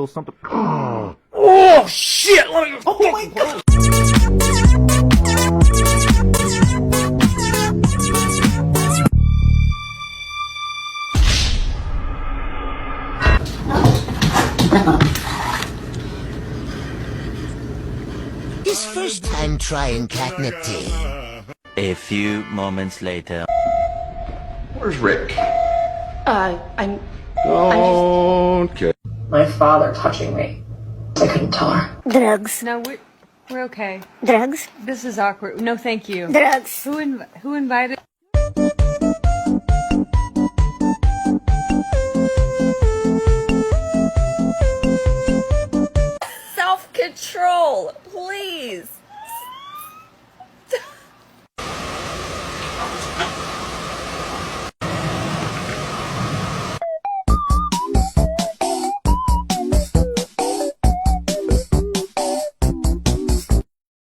little something. Oh shit! Let me. Oh my god! His first time trying catnip tea. A few moments later. Where's Rick? I'm Okay. My father touching me. I couldn't tell her. drugs. No, we're okay. Drugs. This is awkward. No, thank you. Drugs. Who invited? Self-control, please.